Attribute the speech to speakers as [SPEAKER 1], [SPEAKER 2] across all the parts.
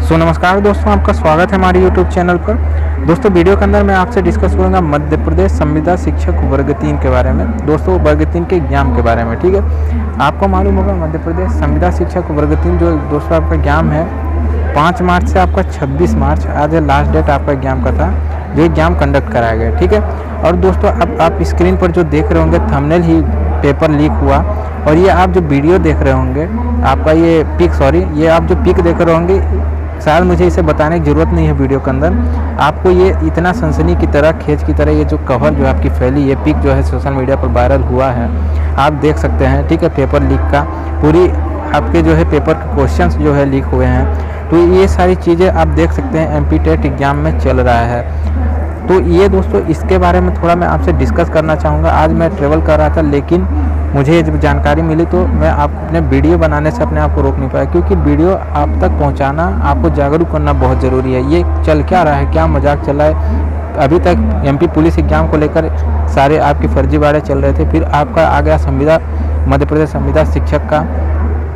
[SPEAKER 1] नमस्कार दोस्तों, आपका स्वागत है हमारे YouTube चैनल पर। दोस्तों वीडियो के अंदर मैं आपसे डिस्कस करूंगा मध्य प्रदेश संविदा शिक्षक वर्ग 3 के बारे में। दोस्तों वर्ग 3 के एग्जाम के बारे में, ठीक है। आपको मालूम होगा मध्य प्रदेश संविदा शिक्षक वर्ग 3 जो दोस्तों आपका एग्जाम है 5 मार्च से आपका 26 मार्च, आज लास्ट डेट आपका एग्जाम का था, जो एग्जाम कंडक्ट कराया गया, ठीक है। और दोस्तों अब आप स्क्रीन पर जो देख रहे होंगे थंबनेल ही पेपर लीक हुआ, और ये आप जो वीडियो देख रहे होंगे आपका ये ये आप जो पिक देख रहे होंगे, शायद मुझे इसे बताने की ज़रूरत नहीं है वीडियो के अंदर। आपको ये इतना सनसनी की तरह खेच की तरह ये जो कवर जो आपकी फैली, ये पिक जो है सोशल मीडिया पर वायरल हुआ है, आप देख सकते हैं, ठीक है। पेपर लीक का पूरी आपके जो है पेपर के क्वेश्चंस जो है लीक हुए हैं, तो ये सारी चीज़ें आप देख सकते हैं MP टेट एग्ज़ाम में चल रहा है। तो ये दोस्तों इसके बारे में थोड़ा मैं आपसे डिस्कस करना चाहूँगा। आज मैं ट्रेवल कर रहा था, लेकिन मुझे जब जानकारी मिली तो मैं अपने वीडियो बनाने से अपने आप को रोक नहीं पाया, क्योंकि वीडियो आप तक पहुंचाना, आपको जागरूक करना बहुत ज़रूरी है। ये चल क्या रहा है, क्या मजाक चल रहा है। अभी तक MP पुलिस एग्जाम को लेकर सारे आपके फर्जीवाड़े चल रहे थे, फिर आपका आ गया मध्य प्रदेश संविदा शिक्षक का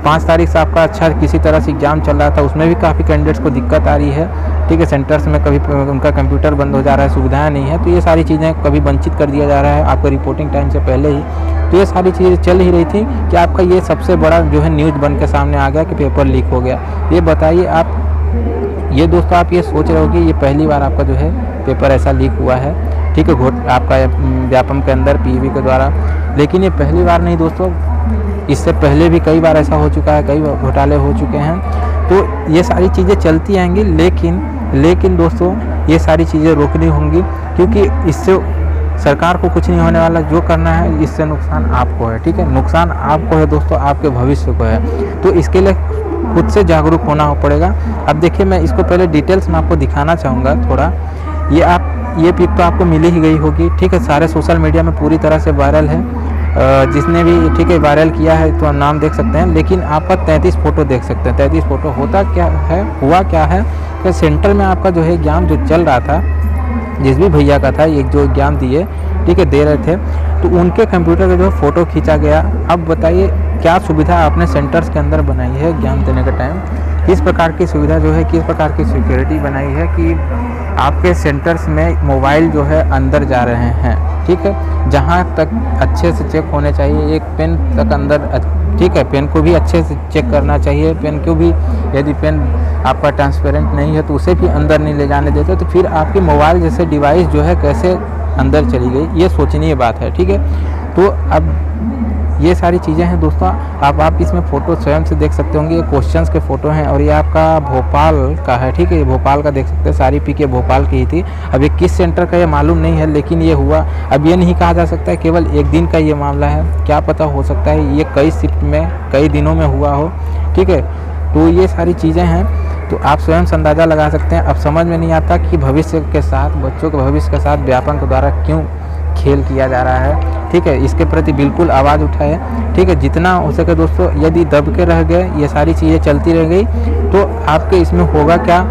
[SPEAKER 1] 5 तारीख से आपका अच्छा किसी तरह से एग्ज़ाम चल रहा था, उसमें भी काफ़ी कैंडिडेट्स को दिक्कत आ रही है, ठीक है। सेंटर्स में कभी उनका कंप्यूटर बंद हो जा रहा है, सुविधाएं नहीं है, तो ये सारी चीज़ें कभी वंचित कर दिया जा रहा है आपका रिपोर्टिंग टाइम से पहले ही। तो ये सारी चीज़ें चल ही रही थी कि आपका ये सबसे बड़ा जो है न्यूज़ बन के सामने आ गया कि पेपर लीक हो गया। ये बताइए आप, ये दोस्तों आप ये सोच रहे हो कि ये पहली बार आपका जो है पेपर ऐसा लीक हुआ है, ठीक है, आपका व्यापम के अंदर PEB के द्वारा। लेकिन ये पहली बार नहीं दोस्तों, इससे पहले भी कई बार ऐसा हो चुका है, कई घोटाले हो चुके हैं। तो ये सारी चीज़ें चलती आएंगी, लेकिन दोस्तों ये सारी चीज़ें रोकनी होंगी, क्योंकि इससे सरकार को कुछ नहीं होने वाला। जो करना है इससे नुकसान आपको है, ठीक है। नुकसान आपको है दोस्तों, आपके भविष्य को है। तो इसके लिए खुद से जागरूक होना पड़ेगा। अब देखिए मैं इसको पहले डिटेल्स में आपको दिखाना चाहूँगा थोड़ा। ये पिक तो आपको मिली ही गई होगी, ठीक है, सारे सोशल मीडिया में पूरी तरह से वायरल है। जिसने भी, ठीक है, वायरल किया है तो नाम देख सकते हैं, लेकिन आपका 33 फ़ोटो देख सकते हैं। 33 फ़ोटो हुआ क्या है कि सेंटर में आपका जो है एग्जाम जो चल रहा था, जिस भी भैया का था एक जो एग्ज़ाम दिए, ठीक है, दे रहे थे, तो उनके कंप्यूटर का जो है फ़ोटो खींचा गया। अब बताइए क्या सुविधा आपने सेंटर्स के अंदर बनाई है एग्ज़ाम देने के टाइम, किस प्रकार की सुविधा जो है, किस प्रकार की सिक्योरिटी बनाई है कि आपके सेंटर्स में मोबाइल जो है अंदर जा रहे हैं, ठीक है, जहाँ तक अच्छे से चेक होने चाहिए, एक पेन तक अंदर, ठीक है, पेन को भी अच्छे से चेक करना चाहिए। पेन को भी यदि पेन आपका ट्रांसपेरेंट नहीं है तो उसे भी अंदर नहीं ले जाने देते, तो फिर आपकी मोबाइल जैसे डिवाइस जो है कैसे अंदर चली गई, ये सोचनीय बात है, ठीक है। तो अब ये सारी चीज़ें हैं दोस्तों। आप इसमें फ़ोटो स्वयं से देख सकते होंगे, ये क्वेश्चंस के फ़ोटो हैं, और ये आपका भोपाल का है, ठीक है, ये भोपाल का देख सकते हैं, सारी पिक ये भोपाल की ही थी। अब ये किस सेंटर का ये मालूम नहीं है, लेकिन ये हुआ। अब ये नहीं कहा जा सकता है केवल एक दिन का ये मामला है, क्या पता हो सकता है ये कई शिफ्ट में, कई दिनों में हुआ हो, ठीक है। तो ये सारी चीज़ें हैं, तो आप स्वयं से अंदाज़ा लगा सकते हैं। अब समझ में नहीं आता कि भविष्य के साथ, बच्चों के भविष्य के साथ व्यापम के द्वारा क्यों खेल किया जा रहा है, ठीक है। इसके प्रति बिल्कुल आवाज़ उठाए, ठीक है, जितना हो सके दोस्तों। यदि दब के रह गए, ये सारी चीज़ें चलती रह गई, तो आपके इसमें होगा क्या,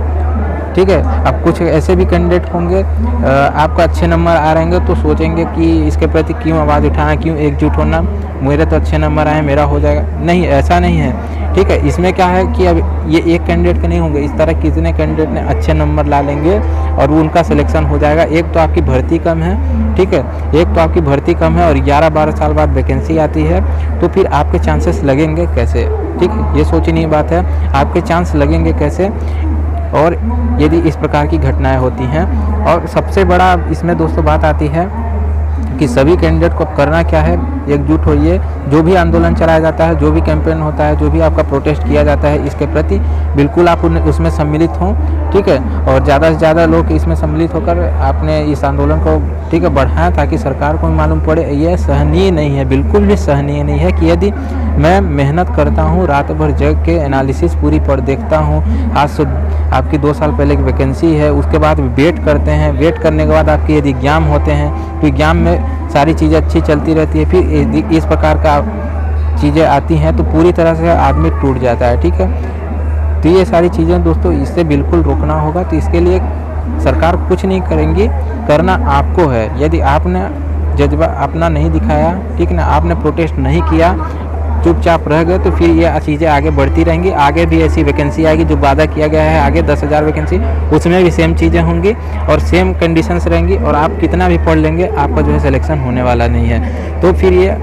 [SPEAKER 1] ठीक है। अब कुछ ऐसे भी कैंडिडेट होंगे आपका अच्छे नंबर आ रहेंगे तो सोचेंगे कि इसके प्रति क्यों आवाज़ उठाना, क्यों एकजुट होना, मेरे तो अच्छे नंबर आए, मेरा हो जाएगा। नहीं, ऐसा नहीं है, ठीक है। इसमें क्या है कि अब ये एक कैंडिडेट के नहीं होंगे, इस तरह कितने कैंडिडेट ने अच्छे नंबर ला लेंगे और वो उनका सिलेक्शन हो जाएगा। एक तो आपकी भर्ती कम है, ठीक है, एक तो आपकी भर्ती कम है और 11-12 साल बाद वैकेंसी आती है, तो फिर आपके चांसेस लगेंगे कैसे, ठीक है। ये सोचनीय बात है, आपके चांस लगेंगे कैसे, और यदि इस प्रकार की घटनाएं होती हैं। और सबसे बड़ा इसमें दोस्तों बात आती है कि सभी कैंडिडेट को करना क्या है, एकजुट होइए। जो भी आंदोलन चलाया जाता है, जो भी कैंपेन होता है, जो भी आपका प्रोटेस्ट किया जाता है, इसके प्रति बिल्कुल आप उसमें सम्मिलित हों, ठीक है। और ज़्यादा से ज़्यादा लोग इसमें सम्मिलित होकर आपने इस आंदोलन को, ठीक है, बढ़ाएं, ताकि सरकार को मालूम पड़े। ये सहनीय नहीं है, बिल्कुल भी सहनीय नहीं है कि यदि मैं मेहनत करता हूँ, रात भर जग के एनालिसिस पूरी पर देखता हूँ, आज से आपकी 2 साल पहले की वैकेंसी है, उसके बाद वेट करते हैं, वेट करने के बाद आपके यदि एग्ज़ाम होते हैं तो एग्ज़ाम में सारी चीज़ें अच्छी चलती रहती है, फिर इस प्रकार का चीज़ें आती हैं तो पूरी तरह से आदमी टूट जाता है, ठीक है। तो ये सारी चीज़ें दोस्तों इससे बिल्कुल रोकना होगा। तो इसके लिए सरकार कुछ नहीं करेंगी, करना आपको है। यदि आपने जज्बा अपना नहीं दिखाया, ठीक ना, आपने प्रोटेस्ट नहीं किया, चुपचाप रह गए तो फिर ये चीज़ें आगे बढ़ती रहेंगी। आगे भी ऐसी वैकेंसी आएगी जो वादा किया गया है, आगे 10,000 वैकेंसी, उसमें भी सेम चीज़ें होंगी और सेम कंडीशंस रहेंगी और आप कितना भी पढ़ लेंगे आपका जो है सिलेक्शन होने वाला नहीं है। तो फिर ये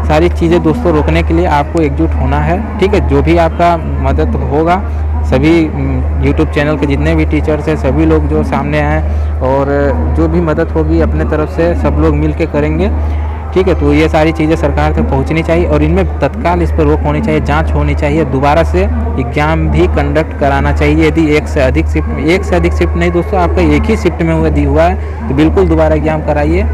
[SPEAKER 1] सारी चीज़ें दोस्तों रोकने के लिए आपको एकजुट होना है, ठीक है। जो भी आपका मदद होगा, सभी यूट्यूब चैनल के जितने भी टीचर्स हैं सभी लोग जो सामने आए और जो भी मदद होगी अपने तरफ से सब लोग मिल के करेंगे, ठीक है। तो ये सारी चीज़ें सरकार तक पहुंचनी चाहिए और इनमें तत्काल इस पर रोक होनी चाहिए, जांच होनी चाहिए, दोबारा से एग्ज़ाम भी कंडक्ट कराना चाहिए। यदि एक से अधिक शिफ्ट नहीं दोस्तों, आपका एक ही शिफ्ट में हुआ है तो बिल्कुल दोबारा एग्ज़ाम कराइए,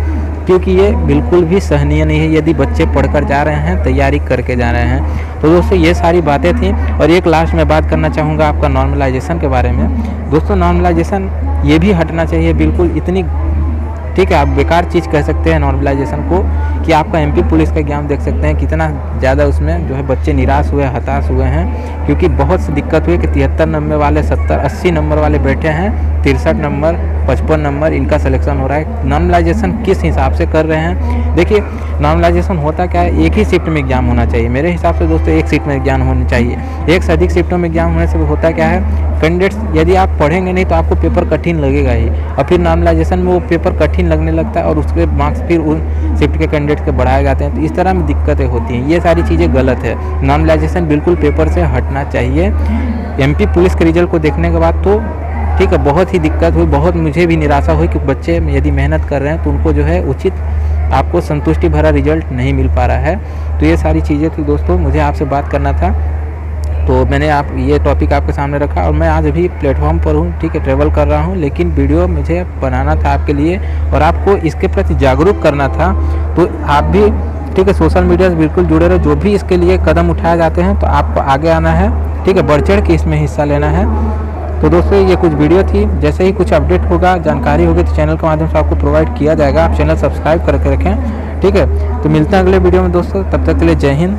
[SPEAKER 1] क्योंकि ये बिल्कुल भी सहनीय नहीं है यदि बच्चे पढ़कर जा रहे हैं, तैयारी करके जा रहे हैं। तो दोस्तों ये सारी बातें थी। और एक लास्ट में बात करना चाहूँगा आपका नॉर्मलाइजेशन के बारे में। दोस्तों नॉर्मलाइजेशन ये भी हटना चाहिए बिल्कुल, इतनी, ठीक है, आप बेकार चीज़ कह सकते हैं नॉर्मलाइजेशन को, कि आपका एमपी पुलिस का एग्जाम देख सकते हैं कितना ज़्यादा उसमें जो है बच्चे निराश हुए, हताश हुए हैं, क्योंकि बहुत सी दिक्कत हुई कि 73 नंबर वाले 70-80 नंबर वाले बैठे हैं, 63 नंबर 55 नंबर इनका सिलेक्शन हो रहा है। नॉर्मलाइजेशन किस हिसाब से कर रहे हैं? देखिए नॉर्मलाइजेशन होता क्या है, एक ही शिफ्ट में एग्जाम होना चाहिए मेरे हिसाब से दोस्तों, एक शिफ्ट में एग्जाम होनी चाहिए। एक से अधिक शिफ्टों में एग्जाम होने से होता क्या है, कैंडिडेट्स यदि आप पढ़ेंगे नहीं तो आपको पेपर कठिन लगेगा ही, और फिर नॉर्मलाइजेशन में वो पेपर कठिन लगने लगता है और उसके मार्क्स फिर उन शिफ्ट के कैंडिडेट्स के बढ़ाए जाते हैं। तो इस तरह में दिक्कतें होती हैं, ये सारी चीज़ें गलत है। नॉर्मलाइजेशन बिल्कुल पेपर से हटना चाहिए। एमपी पुलिस के रिजल्ट को देखने के बाद तो ठीक है बहुत ही दिक्कत हुई, बहुत मुझे भी निराशा हुई कि बच्चे यदि मेहनत कर रहे हैं तो उनको जो है उचित आपको संतुष्टि भरा रिजल्ट नहीं मिल पा रहा है। तो ये सारी चीज़ें थी दोस्तों, मुझे आपसे बात करना था, तो मैंने ये टॉपिक आपके सामने रखा। और मैं आज अभी प्लेटफॉर्म पर हूँ, ठीक है, ट्रेवल कर रहा हूँ, लेकिन वीडियो मुझे बनाना था आपके लिए और आपको इसके प्रति जागरूक करना था। तो आप भी ठीक है सोशल मीडिया से बिल्कुल जुड़े रहो, जो भी इसके लिए कदम उठाए जाते हैं तो आपको आगे आना है, ठीक है, बढ़ चढ़ के इसमें हिस्सा लेना है। तो दोस्तों ये कुछ वीडियो थी, जैसे ही कुछ अपडेट होगा, जानकारी होगी तो चैनल के माध्यम से आपको प्रोवाइड किया जाएगा। आप चैनल सब्सक्राइब करके रखें, ठीक है। तो मिलते हैं अगले वीडियो में दोस्तों, तब तक के लिए जय हिंद।